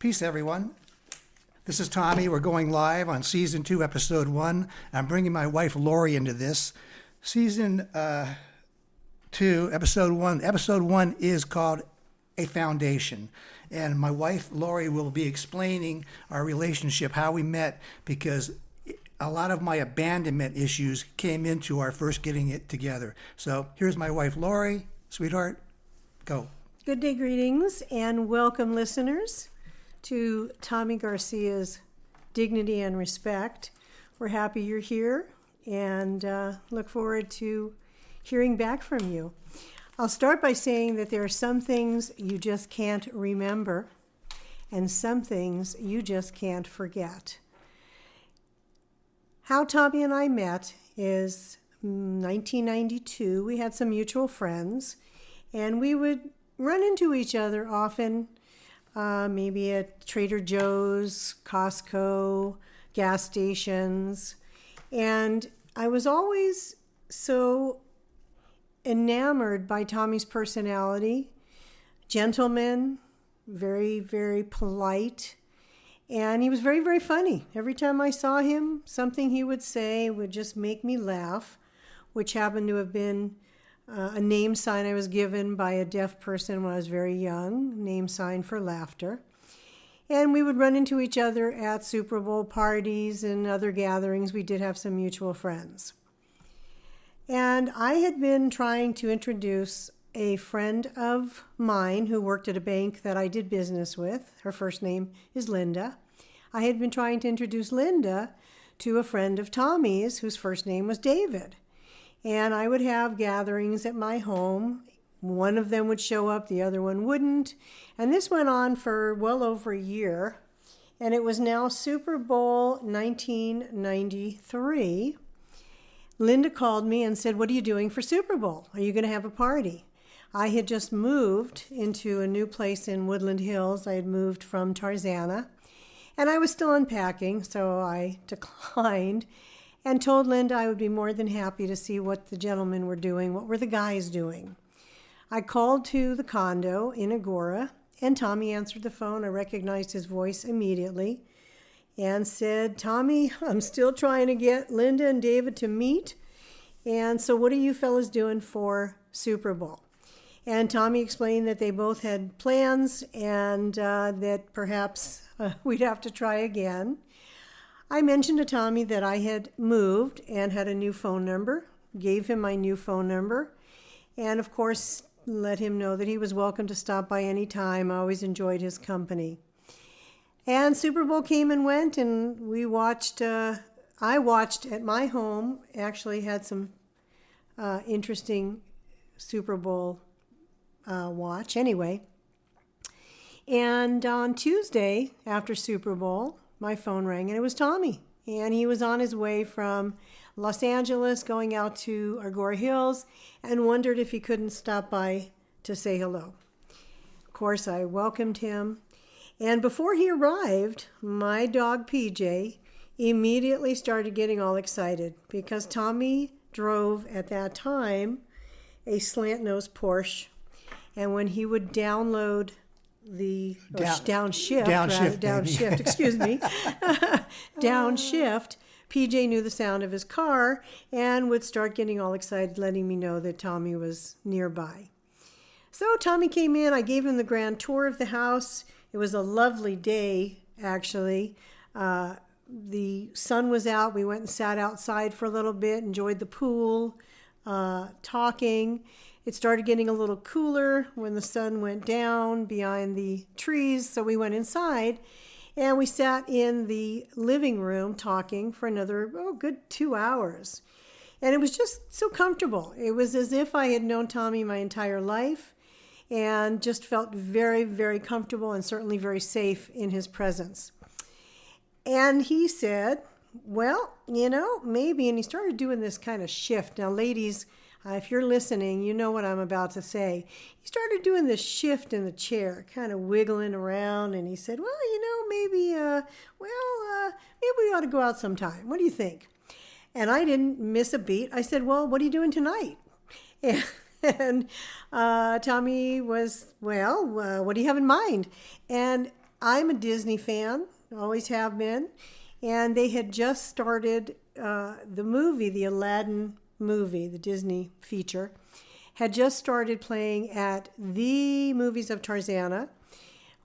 Peace, everyone. This is Tommy. We're going live on Season 2, Episode 1. I'm bringing my wife, Lori, into this. Season 2, Episode 1. Episode 1 is called A Foundation. And my wife, Lori, will be explaining our relationship, how we met, because a lot of my abandonment issues came into our first getting it together. So here's my wife, Lori. Sweetheart, go. Good day, greetings, and welcome, listeners, to Tommy Garcia's Dignity and Respect. We're happy you're here and look forward to hearing back from you. I'll start by saying that there are some things you just can't remember and some things you just can't forget. How Tommy and I met is 1992. We had some mutual friends, and we would run into each other often, maybe at Trader Joe's, Costco, gas stations. And I was always so enamored by Tommy's personality. Gentleman, very, very polite. And he was very, very funny. Every time I saw him, something he would say would just make me laugh, which happened to have been a name sign I was given by a deaf person when I was very young, name sign for laughter. And we would run into each other at Super Bowl parties and other gatherings. We did have some mutual friends. And I had been trying to introduce a friend of mine who worked at a bank that I did business with. Her first name is Linda. I had been trying to introduce Linda to a friend of Tommy's whose first name was David. And I would have gatherings at my home. One of them would show up, the other one wouldn't. And this went on for well over a year. And it was now Super Bowl 1993. Linda called me and said, "What are you doing for Super Bowl? Are you going to have a party?" I had just moved into a new place in Woodland Hills. I had moved from Tarzana. And I was still unpacking, so I declined and told Linda I would be more than happy to see what the gentlemen were doing, what were the guys doing. I called to the condo in Agora, and Tommy answered the phone. I recognized his voice immediately and said, "Tommy, I'm still trying to get Linda and David to meet. And so what are you fellas doing for Super Bowl?" And Tommy explained that they both had plans and that perhaps we'd have to try again. I mentioned to Tommy that I had moved and had a new phone number, gave him my new phone number, and of course let him know that he was welcome to stop by any time. I always enjoyed his company. And Super Bowl came and went, and we watched, I watched at my home, actually had some interesting Super Bowl watch anyway. And on Tuesday after Super Bowl, my phone rang and it was Tommy. And he was on his way from Los Angeles going out to Agora Hills and wondered if he couldn't stop by to say hello. Of course, I welcomed him. And before he arrived, my dog PJ immediately started getting all excited because Tommy drove at that time a slant-nosed Porsche. And when he would downshift, PJ knew the sound of his car and would start getting all excited, letting me know that Tommy was nearby. So Tommy came in, I gave him the grand tour of the house. It was a lovely day, actually. The sun was out. We went and sat outside for a little bit, enjoyed the pool, talking. It started getting a little cooler when the sun went down behind the trees, so we went inside and we sat in the living room talking for another, good 2 hours. And it was just so comfortable. It was as if I had known Tommy my entire life and just felt very, very comfortable and certainly very safe in his presence. And he said, "Well, maybe," and he started doing this kind of shift. Now, ladies, if you're listening, you know what I'm about to say. He started doing this shift in the chair, kind of wiggling around, and he said, "Well, maybe we ought to go out sometime. What do you think?" And I didn't miss a beat. I said, "Well, what are you doing tonight?" And Tommy was, "Well, what do you have in mind?" And I'm a Disney fan, always have been, and they had just started the movie, the Aladdin movie, the Disney feature, had just started playing at the Movies of Tarzana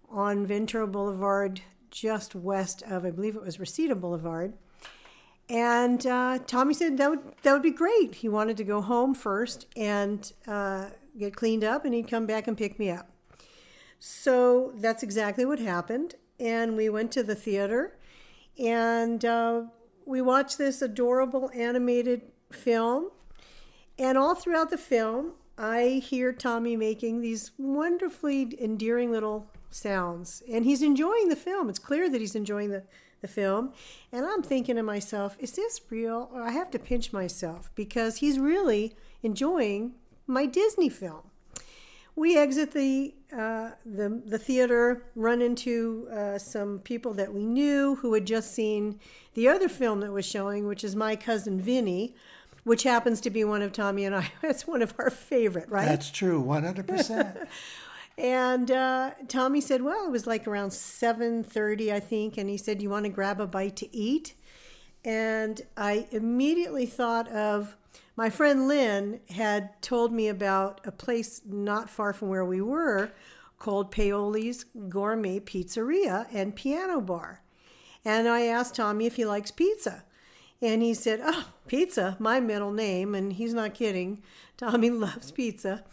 on Ventura Boulevard, just west of, I believe it was Reseda Boulevard. And Tommy said that would be great. He wanted to go home first and get cleaned up, and he'd come back and pick me up. So that's exactly what happened. And we went to the theater, and we watched this adorable animated film. And all throughout the film, I hear Tommy making these wonderfully endearing little sounds. And he's enjoying the film. It's clear that he's enjoying the film. And I'm thinking to myself, is this real? Or I have to pinch myself because he's really enjoying my Disney film. We exit the theater, run into some people that we knew who had just seen the other film that was showing, which is My Cousin Vinny, which happens to be one of Tommy and I. It's one of our favorite, right? That's true, 100%. And Tommy said, well, it was like around 7:30, I think. And he said, you want to grab a bite to eat? And I immediately thought of my friend Lynn had told me about a place not far from where we were called Paoli's Gourmet Pizzeria and Piano Bar. And I asked Tommy if he likes pizza. And he said, oh, pizza, my middle name. And he's not kidding. Tommy loves pizza,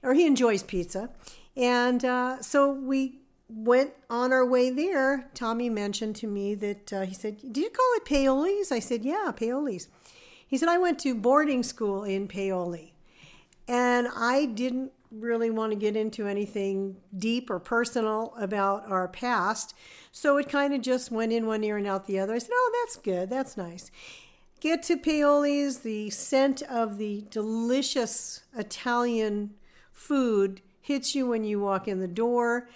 or he enjoys pizza. And so we went on our way there. Tommy mentioned to me that he said, did you call it Paoli's? I said, yeah, Paoli's. He said, I went to boarding school in Paoli. And I didn't really want to get into anything deep or personal about our past. So it kind of just went in one ear and out the other. I said, oh, that's good. That's nice. Get to Paoli's. The scent of the delicious Italian food hits you when you walk in the door.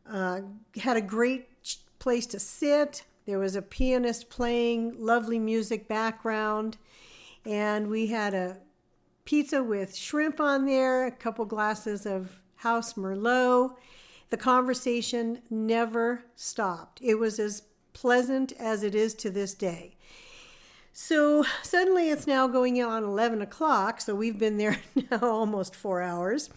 Had a great place to sit. There was a pianist playing, lovely music background. And we had a pizza with shrimp on there, a couple glasses of House Merlot. The conversation never stopped. It was as pleasant as it is to this day. So suddenly it's now going on 11 o'clock. So we've been there now almost 4 hours.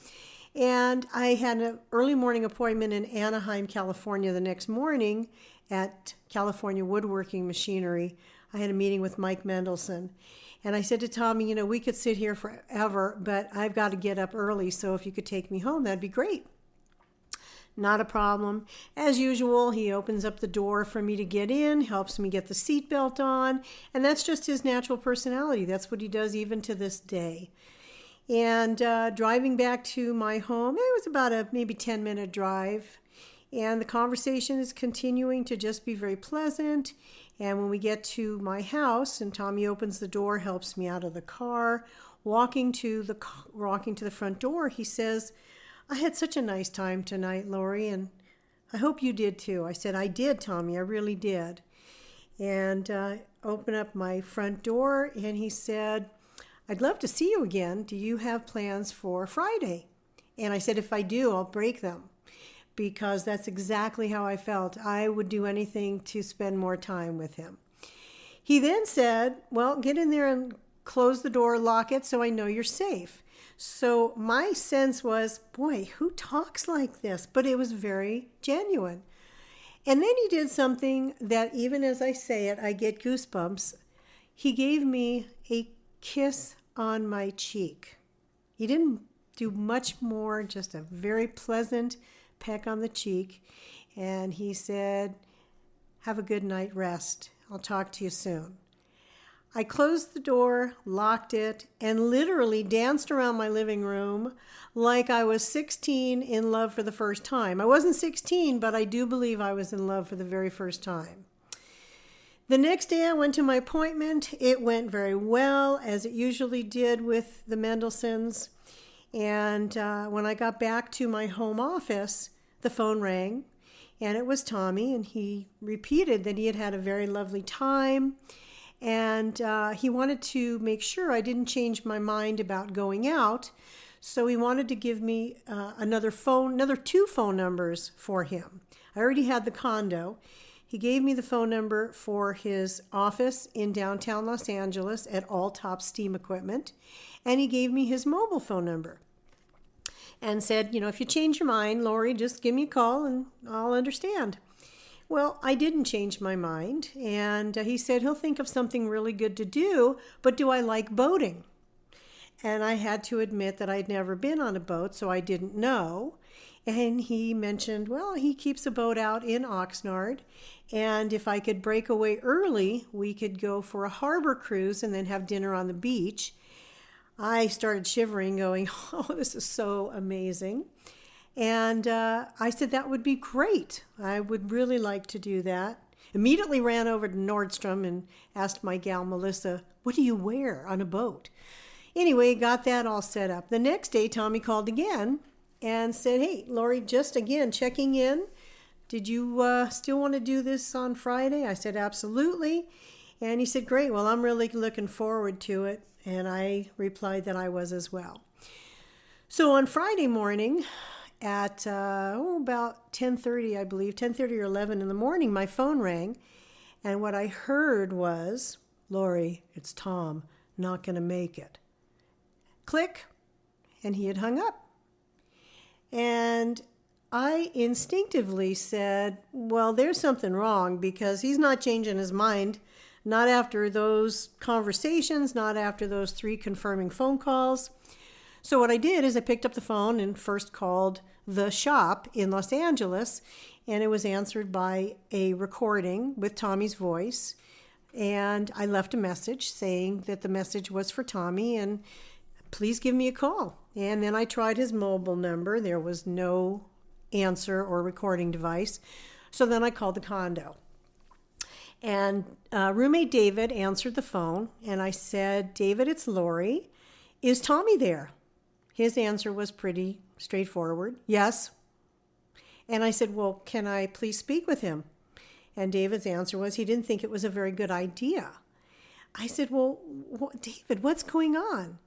And I had an early morning appointment in Anaheim, California the next morning at California Woodworking Machinery. I had a meeting with Mike Mendelson. And I said to Tommy, we could sit here forever, but I've got to get up early. So if you could take me home, that'd be great. Not a problem. As usual, he opens up the door for me to get in, helps me get the seatbelt on. And that's just his natural personality. That's what he does even to this day. And driving back to my home, it was about a maybe 10-minute drive. And the conversation is continuing to just be very pleasant. And when we get to my house and Tommy opens the door, helps me out of the car, walking to the front door, he says, I had such a nice time tonight, Lori, and I hope you did too. I said, I did, Tommy, I really did. And open up my front door, and he said, I'd love to see you again. Do you have plans for Friday? And I said, if I do, I'll break them. Because that's exactly how I felt. I would do anything to spend more time with him. He then said, well, get in there and close the door, lock it so I know you're safe. So my sense was, boy, who talks like this? But it was very genuine. And then he did something that even as I say it, I get goosebumps. He gave me a kiss on my cheek. He didn't do much more, just a very pleasant peck on the cheek, and he said, have a good night rest. I'll talk to you soon. I closed the door, locked it, and literally danced around my living room like I was 16 in love for the first time. I wasn't 16, but I do believe I was in love for the very first time. The next day I went to my appointment. It went very well, as it usually did with the Mendelsons. And when I got back to my home office, the phone rang, and it was Tommy, and he repeated that he had had a very lovely time, and he wanted to make sure I didn't change my mind about going out. So he wanted to give me another two phone numbers for him. I already had the condo. He gave me the phone number for his office in downtown Los Angeles at All Top Steam Equipment, and he gave me his mobile phone number and said, if you change your mind, Lori, just give me a call and I'll understand. Well, I didn't change my mind, and he said he'll think of something really good to do, but do I like boating? And I had to admit that I'd never been on a boat, so I didn't know. And he mentioned, well, he keeps a boat out in Oxnard, and if I could break away early, we could go for a harbor cruise and then have dinner on the beach. I started shivering, going, oh, this is so amazing. And I said, that would be great. I would really like to do that. Immediately ran over to Nordstrom and asked my gal, Melissa, what do you wear on a boat? Anyway, got that all set up. The next day, Tommy called again and said, hey, Lori, just again checking in. Did you still want to do this on Friday? I said, absolutely. And he said, great. Well, I'm really looking forward to it. And I replied that I was as well. So on Friday morning at about 10:30, I believe, 10:30 or 11 in the morning, my phone rang. And what I heard was, Lori, it's Tom, not going to make it. Click. And he had hung up. And I instinctively said, well, there's something wrong because he's not changing his mind, not after those conversations, not after those 3 confirming phone calls. So what I did is I picked up the phone and first called the shop in Los Angeles, and it was answered by a recording with Tommy's voice. And I left a message saying that the message was for Tommy and please give me a call. And then I tried his mobile number. There was no answer or recording device. So then I called the condo. And roommate David answered the phone, and I said, David, it's Lori. Is Tommy there? His answer was pretty straightforward. Yes. And I said, well, can I please speak with him? And David's answer was he didn't think it was a very good idea. I said, well, David, what's going on?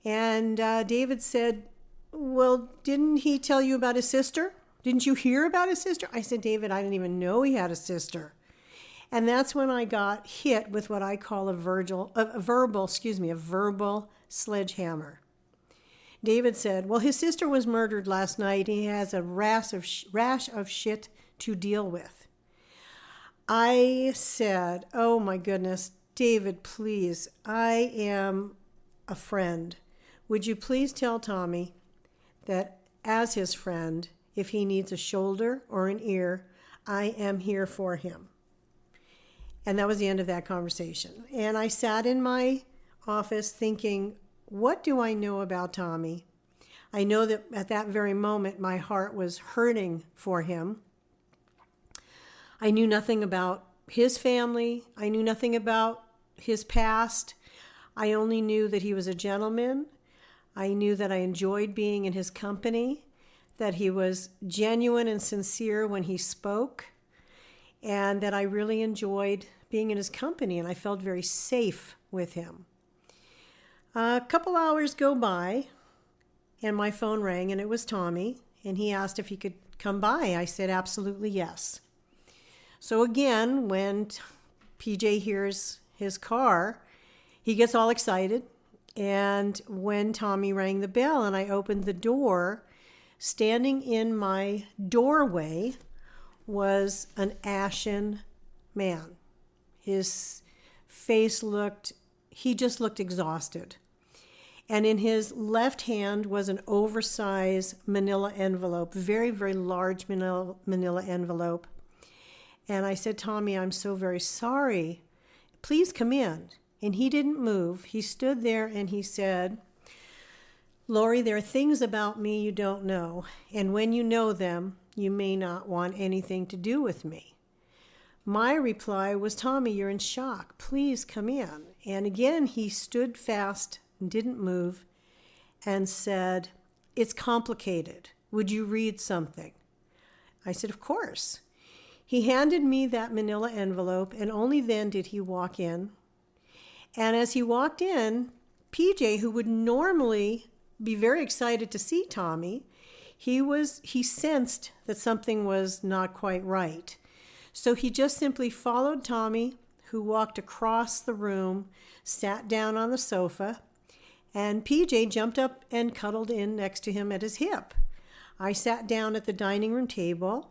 And David said, well, didn't he tell you about his sister? Didn't you hear about his sister? I said, David, I didn't even know he had a sister. And that's when I got hit with what I call a verbal sledgehammer. David said, well, his sister was murdered last night. He has a rash of shit to deal with. I said, oh my goodness, David, please, I am a friend. Would you please tell Tommy that as his friend, if he needs a shoulder or an ear, I am here for him. And that was the end of that conversation. And I sat in my office thinking, what do I know about Tommy? I know that at that very moment, my heart was hurting for him. I knew nothing about his family. I knew nothing about his past. I only knew that he was a gentleman. I knew that I enjoyed being in his company, that he was genuine and sincere when he spoke, and that I really enjoyed being in his company, and I felt very safe with him. A couple hours go by, and my phone rang, and it was Tommy, and he asked if he could come by. I said, absolutely yes. So again, when PJ hears his car, he gets all excited, and when Tommy rang the bell and I opened the door, standing in my doorway was an ashen man. His face he just looked exhausted. And in his left hand was an oversized manila envelope, very, very large manila envelope. And I said, Tommy, I'm so very sorry. Please come in. And he didn't move. He stood there and he said, Lori, there are things about me you don't know. And when you know them, you may not want anything to do with me. My reply was, Tommy, you're in shock. Please come in. And again, he stood fast and didn't move and said, it's complicated. Would you read something? I said, of course. He handed me that manila envelope, and only then did he walk in. And as he walked in, PJ, who would normally be very excited to see Tommy. He sensed that something was not quite right. So he just simply followed Tommy, who walked across the room, sat down on the sofa, and PJ jumped up and cuddled in next to him at his hip. I sat down at the dining room table,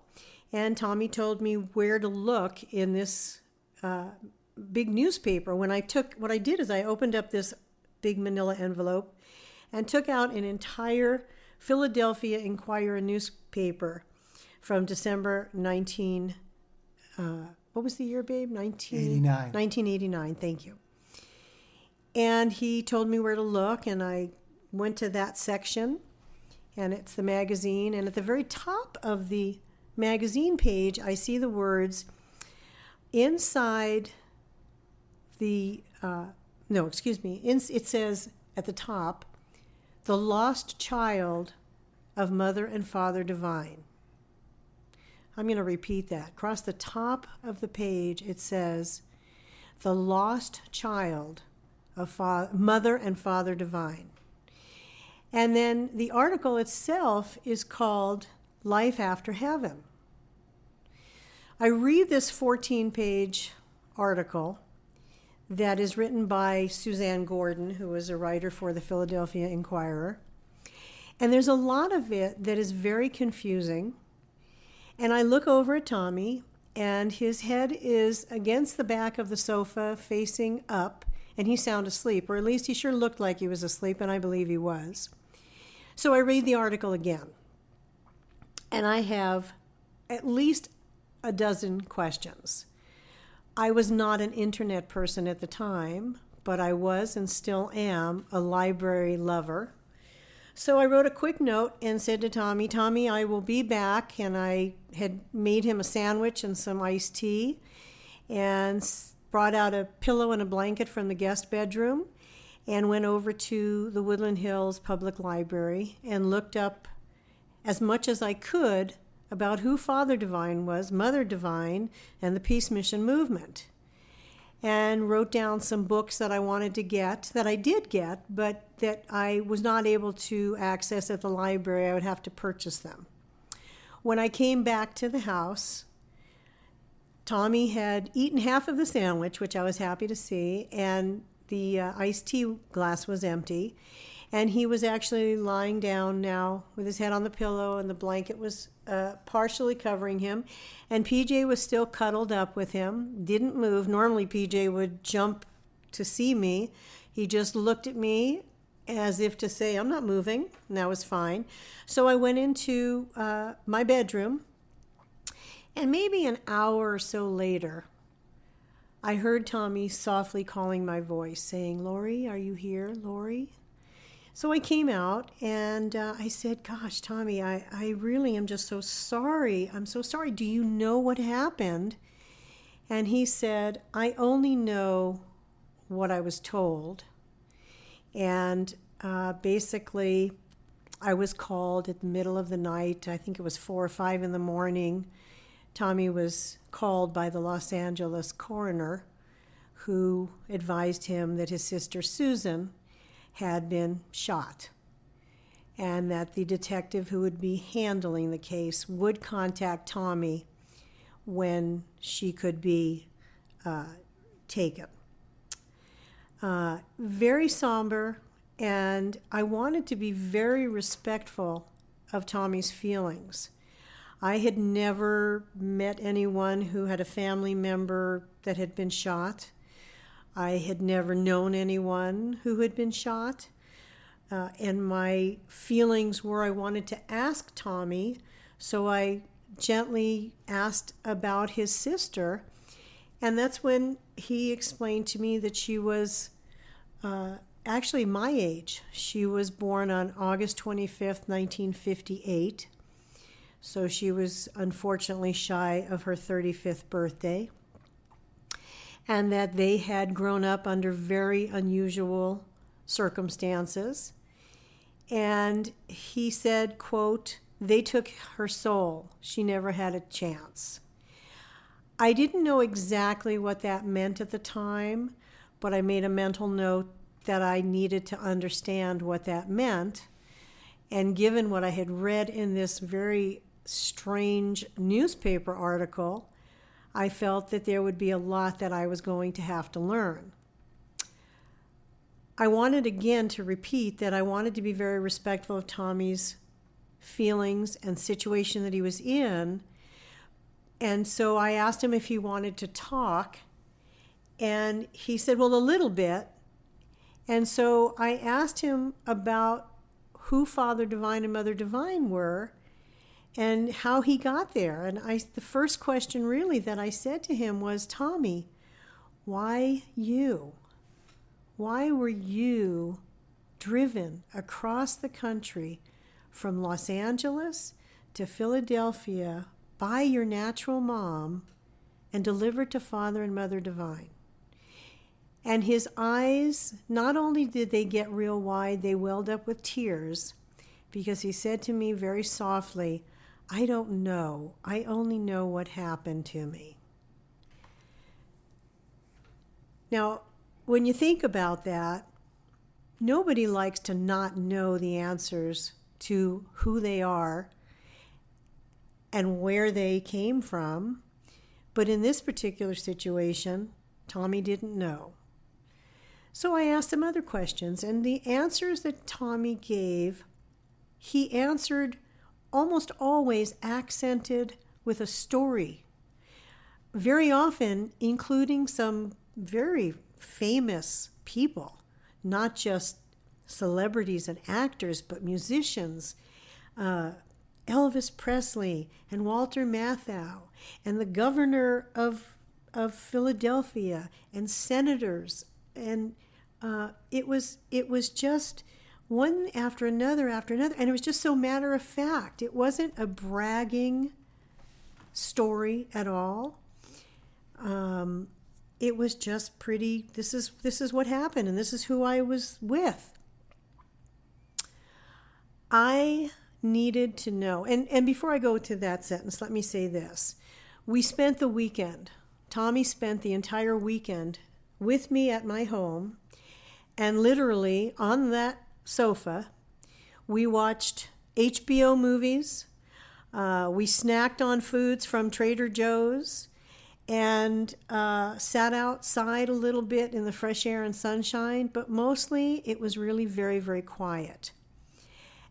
and Tommy told me where to look in this big newspaper. What I did is I opened up this big manila envelope and took out an entire Philadelphia Inquirer newspaper from December 19, what was the year, babe? 1989, thank you. And he told me where to look, and I went to that section, and it's the magazine. And at the very top of the magazine page, I see the words, inside the, it says at the top, the lost child of Mother and Father Divine. I'm going to repeat that. Across the top of the page, it says, the lost child of Mother and Father Divine. And then the article itself is called Life After Heaven. I read this 14-page article that is written by Suzanne Gordon, who was a writer for the Philadelphia Inquirer. And there's a lot of it that is very confusing. And I look over at Tommy, and his head is against the back of the sofa facing up, and he's sound asleep, or at least he sure looked like he was asleep, and I believe he was. So I read the article again, and I have at least a dozen questions. I was not an internet person at the time, but I was and still am a library lover. So I wrote a quick note and said to Tommy, Tommy, I will be back. And I had made him a sandwich and some iced tea and brought out a pillow and a blanket from the guest bedroom and went over to the Woodland Hills Public Library and looked up as much as I could about who Father Divine was, Mother Divine, and the Peace Mission movement. And wrote down some books that I wanted to get, that I did get, but that I was not able to access at the library. I would have to purchase them. When I came back to the house, Tommy had eaten half of the sandwich, which I was happy to see, and the iced tea glass was empty. And he was actually lying down now with his head on the pillow, and the blanket was partially covering him. And PJ was still cuddled up with him, didn't move. Normally PJ would jump to see me. He just looked at me as if to say, I'm not moving, and that was fine. So I went into my bedroom, and maybe an hour or so later, I heard Tommy softly calling my voice, saying, Lori, are you here, Lori? So I came out and I said, gosh, Tommy, I really am just so sorry. I'm so sorry. Do you know what happened? And he said, I only know what I was told. And basically, I was called at the middle of the night. I think it was 4 or 5 in the morning. Tommy was called by the Los Angeles coroner, who advised him that his sister Susan had been shot, and that the detective who would be handling the case would contact Tommy when she could be taken. Very somber, and I wanted to be very respectful of Tommy's feelings. I had never met anyone who had a family member that had been shot. I had never known anyone who had been shot. And my feelings were I wanted to ask Tommy, so I gently asked about his sister. And that's when he explained to me that she was actually my age. She was born on August 25th, 1958. So she was unfortunately shy of her 35th birthday. And that they had grown up under very unusual circumstances. And he said, quote, they took her soul. She never had a chance. I didn't know exactly what that meant at the time, but I made a mental note that I needed to understand what that meant. And given what I had read in this very strange newspaper article, I felt that there would be a lot that I was going to have to learn. I wanted again to repeat that I wanted to be very respectful of Tommy's feelings and situation that he was in. And so I asked him if he wanted to talk. And he said, well, a little bit. And so I asked him about who Father Divine and Mother Divine were and how he got there. And the first question really that I said to him was, Tommy, why you? Why were you driven across the country from Los Angeles to Philadelphia by your natural mom and delivered to Father and Mother Divine? And his eyes, not only did they get real wide, they welled up with tears, because he said to me very softly, I don't know. I only know what happened to me. Now, when you think about that, nobody likes to not know the answers to who they are and where they came from. But in this particular situation, Tommy didn't know. So I asked him other questions, and the answers that Tommy gave, he answered almost always accented with a story, very often including some very famous people, not just celebrities and actors, but musicians, Elvis Presley and Walter Matthau and the governor of Philadelphia and senators. And it was just one after another, and it was just so matter of fact. It wasn't a bragging story at all. It was just pretty, this is what happened, and this is who I was with. I needed to know, and before I go to that sentence, let me say this. We spent the weekend, Tommy spent the entire weekend with me at my home, and literally on that sofa, we watched HBO movies, we snacked on foods from Trader Joe's, and sat outside a little bit in the fresh air and sunshine, but mostly it was really very, very quiet.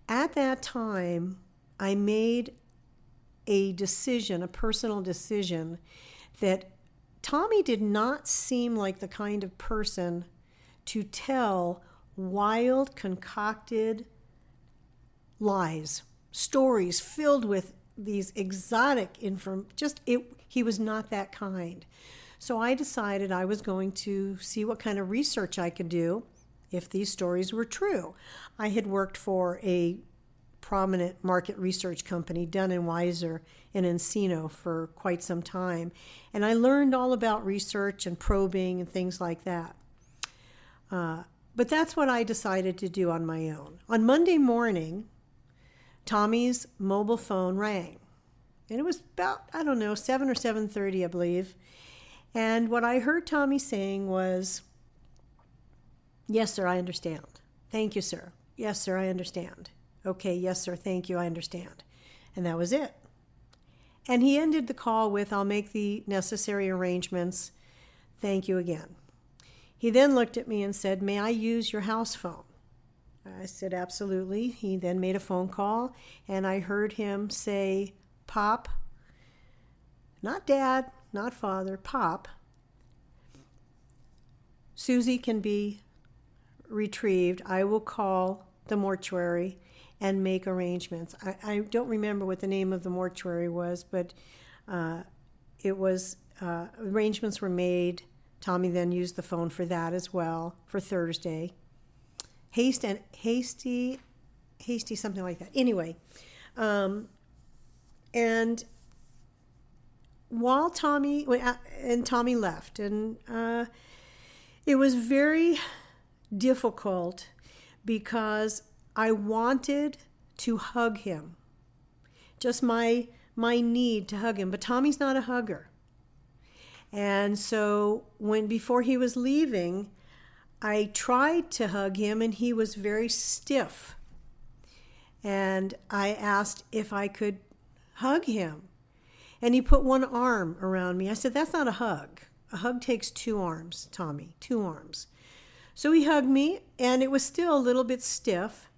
At that time, I made a decision, a personal decision, that Tommy did not seem like the kind of person to tell wild, concocted lies, stories filled with these exotic he was not that kind. So I decided I was going to see what kind of research I could do if these stories were true. I had worked for a prominent market research company, Dun & Weiser in Encino, for quite some time. And I learned all about research and probing and things like that. But that's what I decided to do on my own. On Monday morning, Tommy's mobile phone rang. And it was about, 7 or 7:30, I believe. And what I heard Tommy saying was, yes, sir, I understand. Thank you, sir. Yes, sir, I understand. Okay, yes, sir, thank you, I understand. And that was it. And he ended the call with, I'll make the necessary arrangements. Thank you again. He then looked at me and said, may I use your house phone? I said, absolutely. He then made a phone call, and I heard him say, Pop, not Dad, not Father, Pop, Susie can be retrieved. I will call the mortuary and make arrangements. I don't remember what the name of the mortuary was, but it was arrangements were made. Tommy then used the phone for that as well, for Thursday. Hasty, something like that. Anyway, and while Tommy left, and it was very difficult because I wanted to hug him, just my need to hug him, but Tommy's not a hugger. And so before he was leaving, I tried to hug him, and he was very stiff. and I asked if I could hug him. And he put one arm around me. I said, that's not a hug. A hug takes two arms, Tommy, two arms. So he hugged me, and it was still a little bit stiff.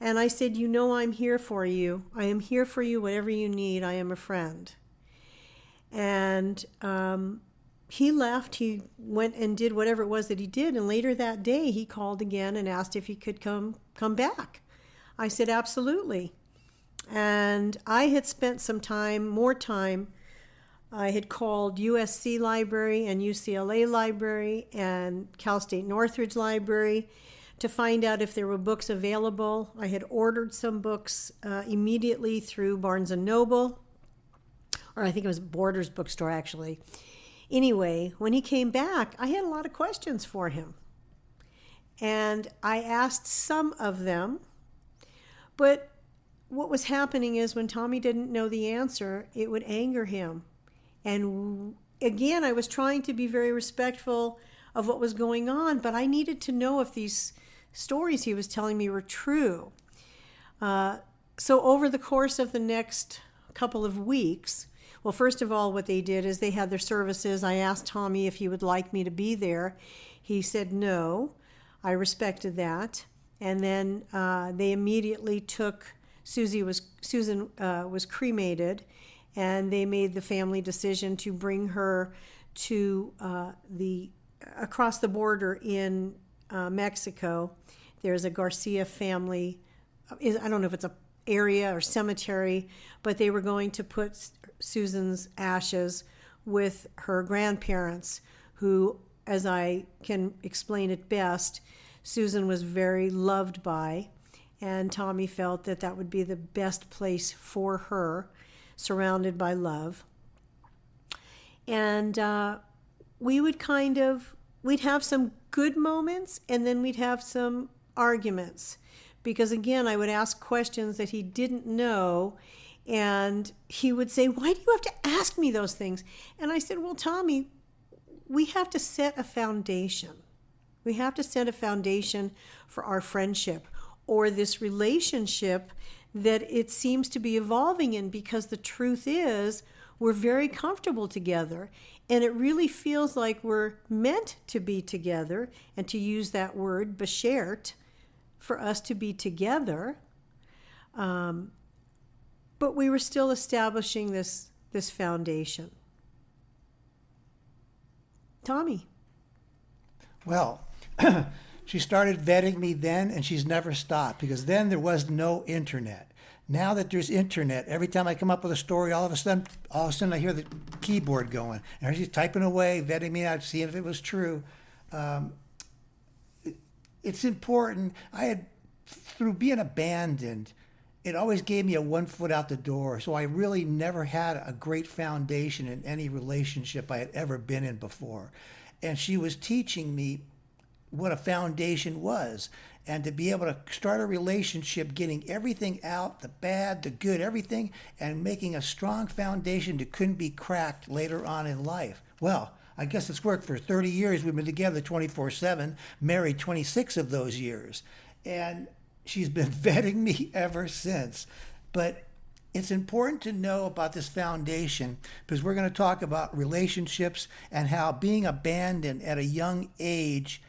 And I said, you know, I'm here for you. I am here for you, whatever you need. I am a friend. And he left. He went and did whatever it was that he did. And later that day, he called again and asked if he could come back. I said, absolutely. And I had spent more time. I had called USC Library and UCLA Library and Cal State Northridge Library to find out if there were books available. I had ordered some books immediately through Barnes & Noble, or I think it was Borders Bookstore, actually. Anyway, when he came back, I had a lot of questions for him. And I asked some of them, but what was happening is when Tommy didn't know the answer, it would anger him. And again, I was trying to be very respectful of what was going on, but I needed to know if these stories he was telling me were true. So over the course of the next couple of weeks, well, first of all, what they did is they had their services. I asked Tommy if he would like me to be there. He said no. I respected that. And then they immediately took Susan was cremated, and they made the family decision to bring her to across the border in Mexico. There's a Garcia family. I don't know if it's a area or cemetery, but they were going to put Susan's ashes with her grandparents, who, as I can explain it best, Susan was very loved by. And Tommy felt that that would be the best place for her, surrounded by love. And we'd have some good moments, and then we'd have some arguments. Because again, I would ask questions that he didn't know, and he would say, why do you have to ask me those things? And I said, well, Tommy, we have to set a foundation. We have to set a foundation for our friendship, or this relationship that it seems to be evolving in, because the truth is we're very comfortable together, and it really feels like we're meant to be together, and to use that word, beshert, for us to be together. But we were still establishing this foundation. Tommy. Well, she started vetting me then, and she's never stopped, because then there was no internet. Now that there's internet, every time I come up with a story, all of a sudden I hear the keyboard going, and she's typing away, vetting me out, seeing if it was true. It's important. Through being abandoned, it always gave me a 1 foot out the door. So I really never had a great foundation in any relationship I had ever been in before. And she was teaching me what a foundation was, and to be able to start a relationship, getting everything out, the bad, the good, everything, and making a strong foundation that couldn't be cracked later on in life. Well, I guess it's worked for 30 years. We've been together 24/7, married 26 of those years. And she's been vetting me ever since. But it's important to know about this foundation, because we're going to talk about relationships and how being abandoned at a young age,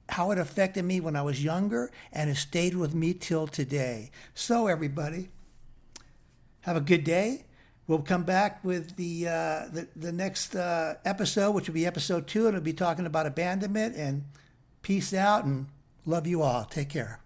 how it affected me when I was younger, and has stayed with me till today. So everybody, have a good day. We'll come back with the next episode, which will be episode 2, and it'll be talking about abandonment. And peace out, and love you all. Take care.